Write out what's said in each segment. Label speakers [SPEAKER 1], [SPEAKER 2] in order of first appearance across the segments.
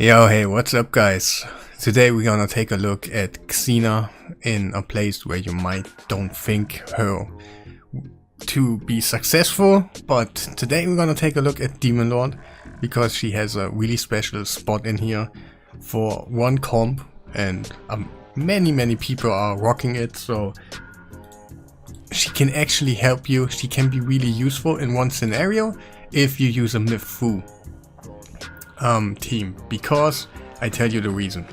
[SPEAKER 1] Yo, hey, what's up guys? Today we're gonna take a look at Xena in a place where you might don't think her to be successful, but today we're gonna take a look at Demon Lord because she has a really special spot in here for one comp and many people are rocking it, so she can actually help you. She can be really useful in one scenario if you use a Mifu team, because I tell you the reason.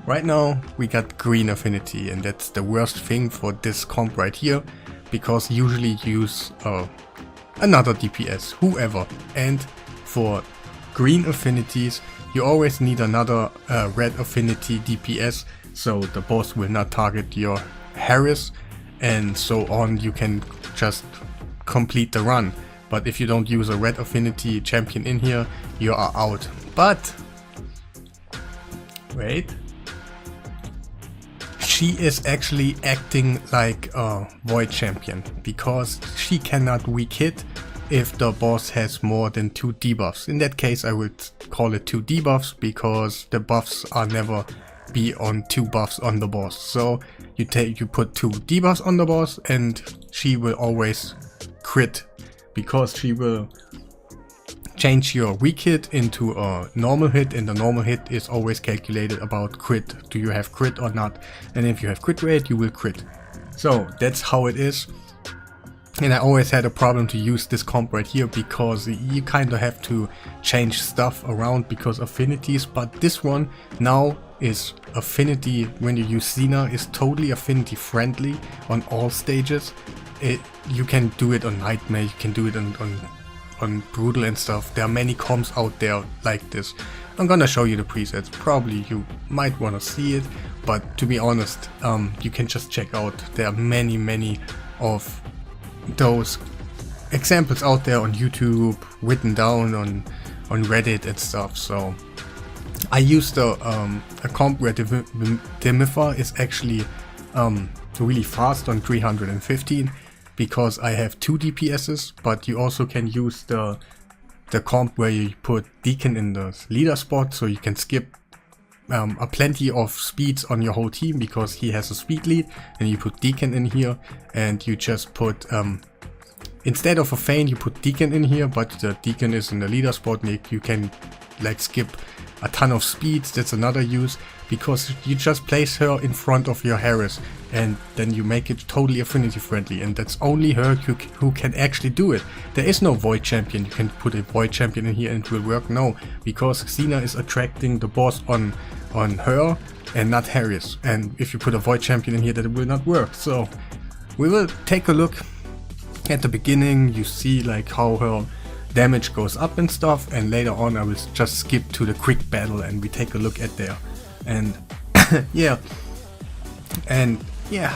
[SPEAKER 1] Right now we got green affinity, and that's the worst thing for this comp right here, because usually you use another DPS, whoever, and for green affinities you always need another red affinity DPS, so the boss will not target your Harris and so on. You can just complete the run. But if you don't use a red affinity champion in here, you are out. But wait, she is actually acting like a void champion, because she cannot weak hit if the boss has more than 2 debuffs. In that case I would call it 2 debuffs, because the buffs are never be on 2 buffs on the boss. So you put 2 debuffs on the boss and she will always crit, because she will change your weak hit into a normal hit, and the normal hit is always calculated about crit. Do you have crit or not? And if you have crit rate, you will crit. So that's how it is. And I always had a problem to use this comp right here, because you kind of have to change stuff around because affinities, but this one now is affinity. When you use Xena, is totally affinity friendly on all stages. You can do it on Nightmare, you can do it on Brutal and stuff. There are many comps out there like this. I'm gonna show you the presets. Probably you might wanna see it, but to be honest, you can just check out. There are many of those examples out there on YouTube, written down on Reddit and stuff. So I used a comp where Demiffer is actually really fast on 315, because I have 2 DPSs, but you also can use the comp where you put Deacon in the leader spot, so you can skip a plenty of speeds on your whole team, because he has a speed lead, and you put Deacon in here, and you just put instead of a feign you put Deacon in here, but the Deacon is in the leader spot, and you can like skip a ton of speeds. That's another use, because you just place her in front of your Harris and then you make it totally affinity friendly, and that's only her who can actually do it. There is no void champion. You can put a void champion in here and it will work. No, because Xena is attracting the boss on her and not Harris, and if you put a void champion in here, that will not work. So we will take a look at the beginning. You see like how her damage goes up and stuff, and later on I will just skip to the quick battle and we take a look at there. And yeah,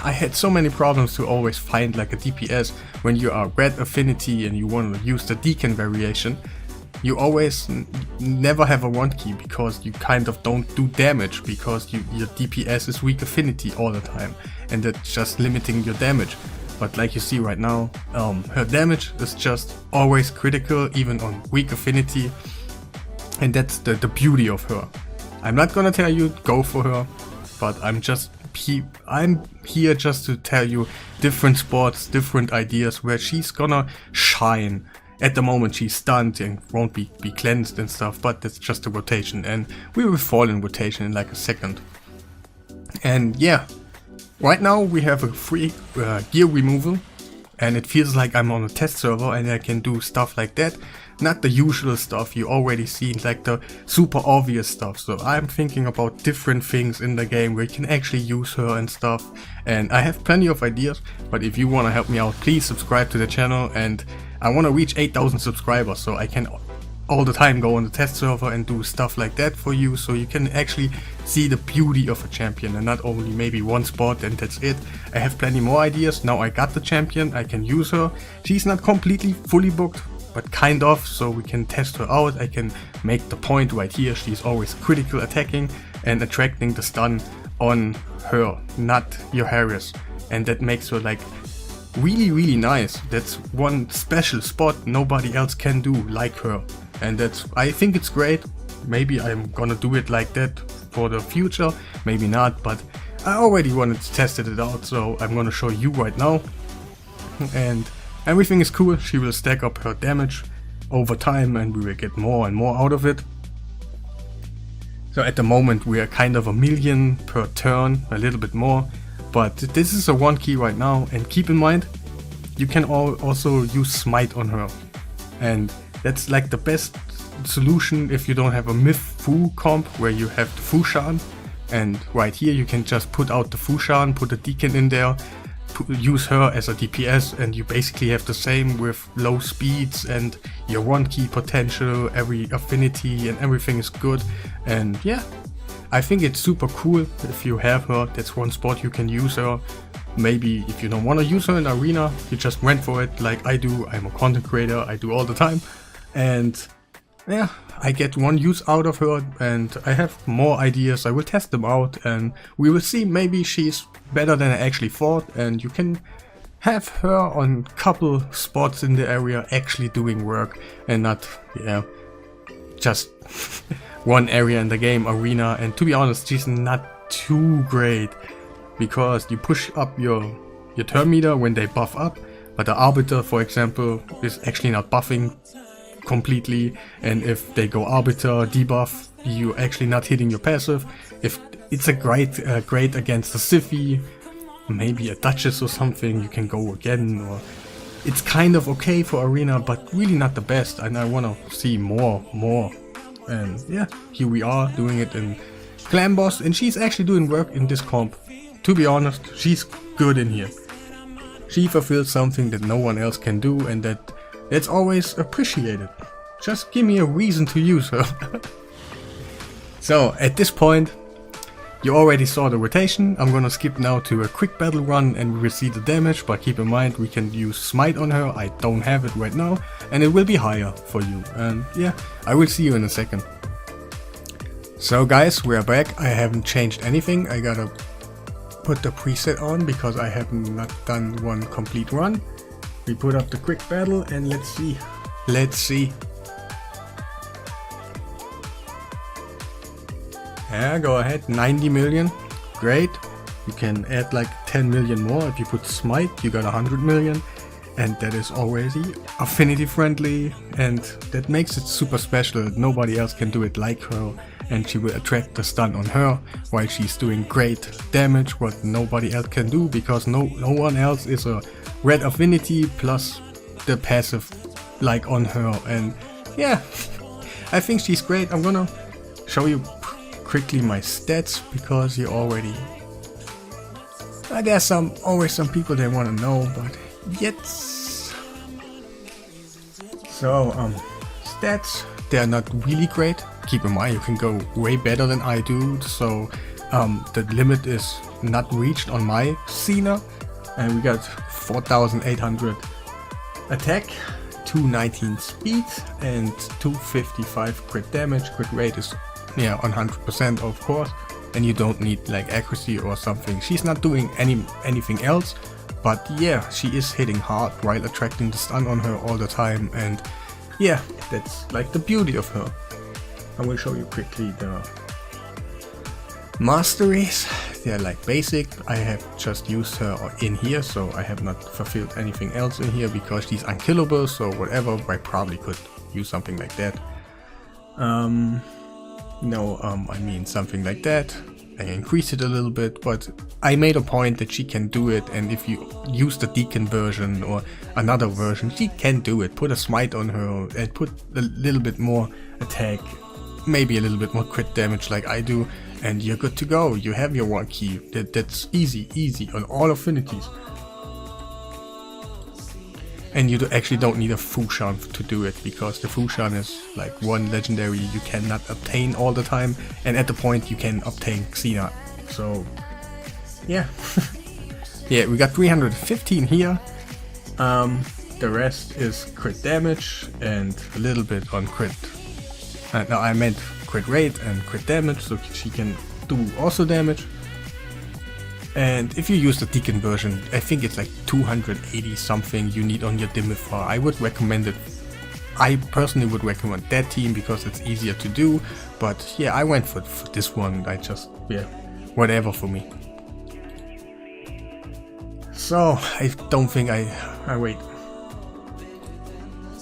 [SPEAKER 1] I had so many problems to always find like a DPS. When you are red affinity and you want to use the Deacon variation, you always never have a 1 key, because you kind of don't do damage, because your DPS is weak affinity all the time, and that's just limiting your damage. But like you see right now, her damage is just always critical, even on weak affinity, and that's the beauty of her. I'm not gonna tell you go for her, but I'm here just to tell you different spots, different ideas where she's gonna shine. At the moment she's stunned and won't be cleansed and stuff, but that's just a rotation, and we will fall in rotation in like a second. And yeah, right now we have a free gear removal, and it feels like I'm on a test server and I can do stuff like that. Not the usual stuff you already seen, like the super obvious stuff. So I'm thinking about different things in the game where you can actually use her and stuff, and I have plenty of ideas. But if you want to help me out, please subscribe to the channel, and I want to reach 8,000 subscribers so I can all the time go on the test server and do stuff like that for you, so you can actually see the beauty of a champion and not only maybe one spot and that's it. I have plenty more ideas. Now I got the champion, I can use her. She's not completely fully booked, but kind of, so we can test her out. I can make the point right here. She's always critical attacking and attracting the stun on her, not your Harris, and that makes her like really nice. That's one special spot nobody else can do like her, and I think it's great. Maybe I'm gonna do it like that for the future, maybe not, but I already wanted to test it out, so I'm gonna show you right now. And everything is cool. She will stack up her damage over time and we will get more and more out of it. So at the moment we are kind of 1,000,000 per turn, a little bit more, but this is a 1 key right now, and keep in mind you can also use smite on her, and that's like the best solution if you don't have a Myth Fu comp where you have the Fushan, and right here you can just put out the Fushan, put a Deacon in there, use her as a DPS, and you basically have the same with low speeds and your 1 key potential, every affinity and everything is good. And yeah, I think it's super cool if you have her. That's one spot you can use her. Maybe if you don't want to use her in arena, you just went for it like I do. I'm a content creator, I do all the time, and yeah, I get one use out of her, and I have more ideas. I will test them out and we will see. Maybe she's better than I actually thought, and you can have her on couple spots in the area actually doing work and not, yeah, just one area in the game, arena. And to be honest, she's not too great because you push up your turn meter when they buff up, but the Arbiter, for example, is actually not buffing completely, and if they go Arbiter debuff, you actually not hitting your passive. If it's a great against the Siphi, maybe a Duchess or something, you can go again, or it's kind of okay for arena, but really not the best, and I want to see more. And yeah, here we are doing it in Clan Boss, and she's actually doing work in this comp. To be honest, she's good in here. She fulfills something that no one else can do, and that's always appreciated. Just give me a reason to use her. So at this point, you already saw the rotation. I'm gonna skip now to a quick battle run and we will see the damage, but keep in mind we can use smite on her. I don't have it right now, and it will be higher for you. And yeah, I will see you in a second. So guys, we are back. I haven't changed anything. I gotta put the preset on because I have not done one complete run. We put up the quick battle and let's see. Yeah, go ahead, 90 million, great. You can add like 10 million more. If you put smite, you got 100 million, and that is already affinity friendly, and that makes it super special. Nobody else can do it like her, and she will attract the stun on her while she's doing great damage, what nobody else can do, because no one else is a red affinity plus the passive like on her. And yeah, I think she's great. I'm gonna show you quickly my stats because you already there's always some people that want to know, but yes. So stats, they're not really great. Keep in mind you can go way better than I do, so the limit is not reached on my Xena, and we got 4,800 attack, 219 speed, and 255 crit damage. Crit rate is 100% of course, and you don't need like accuracy or something. She's not doing anything else, but yeah, she is hitting hard while attracting the stun on her all the time, and yeah, that's like the beauty of her. I will show you quickly the masteries. They're like basic. I have just used her in here, so I have not fulfilled anything else in here because she's unkillable, so whatever, I probably could use something like that. I mean something like that. I increased it a little bit, but I made a point that she can do it, and if you use the Deacon version or another version, she can do it. Put a smite on her and put a little bit more attack, maybe a little bit more crit damage like I do, and you're good to go. You have your 1 key. That's easy on all affinities. And you actually don't need a Fushan to do it, because the Fushan is like one legendary you cannot obtain all the time, and at the point you can obtain Xena. So yeah. Yeah, we got 315 here. The rest is crit damage and a little bit on crit. No, I meant crit rate and crit damage, so she can do also damage. And if you use the Deacon version, I think it's like 280 something you need on your Dimifar. I would recommend it I personally would recommend that team because it's easier to do, but yeah, I went for this one. I just, yeah, whatever for me. So I don't think wait.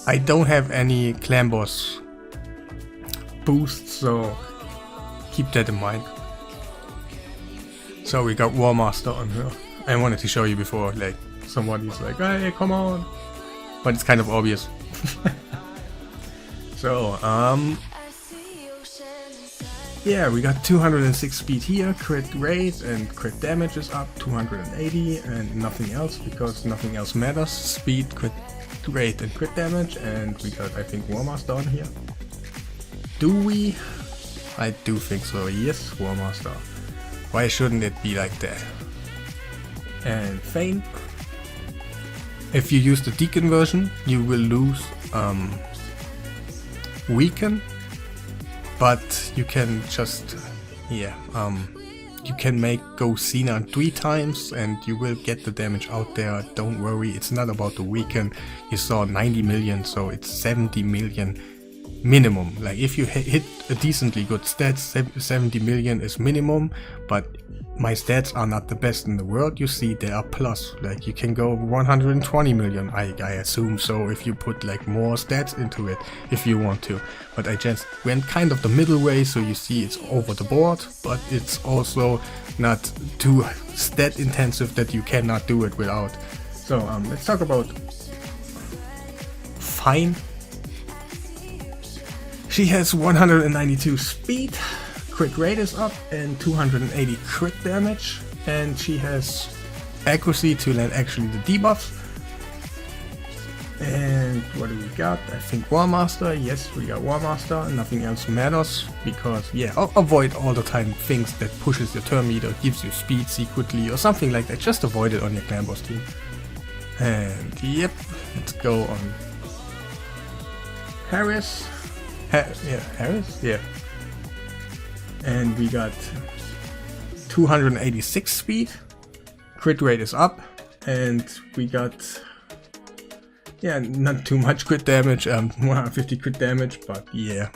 [SPEAKER 1] I don't have any clan boss boosts, so keep that in mind. So we got War Master on her. I wanted to show you before, like somebody's like, hey, come on, but it's kind of obvious. So yeah, we got 206 speed here, crit rate and crit damage is up 280 and nothing else because nothing else matters. Speed, crit rate and crit damage, and we got, I think, War Master on here. Do we? I do think so, yes, War Master. Why shouldn't it be like that? And Feint. If you use the Deacon version, you will lose Weaken, but you can just, yeah, you can go Xena 3 times and you will get the damage out there. Don't worry, it's not about the Weaken. You saw 90 million, so it's 70 million minimum. Like if you hit a decently good stats, 70 million is minimum, but my stats are not the best in the world. You see, they are plus, like you can go 120 million, I assume, so if you put like more stats into it if you want to. But I just went kind of the middle way, so you see it's over the board, but it's also not too stat intensive that you cannot do it without. So let's talk about Fine. She has 192 speed, crit rate is up, and 280 crit damage, and she has accuracy to land actually the debuffs. And what do we got? I think War Master. Yes, we got War Master. Nothing else matters because, yeah, avoid all the time things that pushes your turn meter, gives you speed secretly or something like that. Just avoid it on your clan boss team. And yep, let's go on Harris. Harris? Yeah. And we got 286 speed, crit rate is up, and we got, yeah, not too much crit damage, 150 crit damage, but yeah,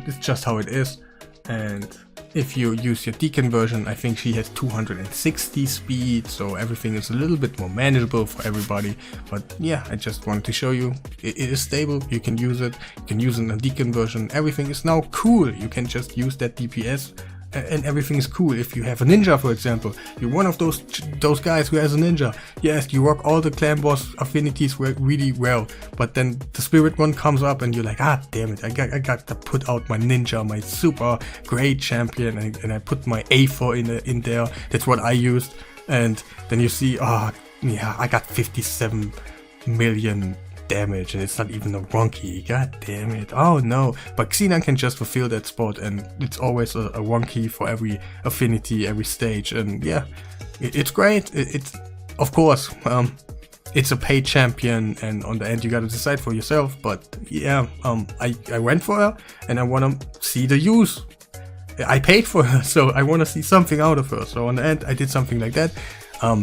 [SPEAKER 1] it's just how it is. And if you use your Deacon version, I think she has 260 speed, so everything is a little bit more manageable for everybody. But yeah, I just wanted to show you, it is stable, you can use it, you can use it in a Deacon version, everything is now cool, you can just use that DPS and everything is cool. If you have a ninja, for example, you're one of those guys who has a ninja, yes, you rock all the clan boss affinities really well, but then the spirit one comes up and you're like, ah damn it, I got to put out my ninja, my super great champion, and I put my A4 in there. That's what I used. And then you see, oh yeah, I got 57 million damage and it's not even a wonky, god damn it, oh no. But Xena can just fulfill that spot, and it's always a wonky for every affinity, every stage, and yeah, it's great. It's of course, it's a paid champion, and on the end you gotta decide for yourself, but yeah, I went for her and I wanna see the use. I paid for her, so I wanna see something out of her, so on the end I did something like that.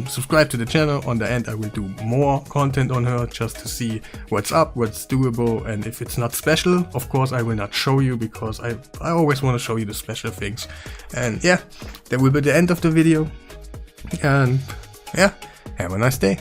[SPEAKER 1] Subscribe to the channel. On the end I will do more content on her just to see what's up, what's doable, and if it's not special, of course I will not show you, because I always want to show you the special things. And yeah, that will be the end of the video, and yeah, have a nice day.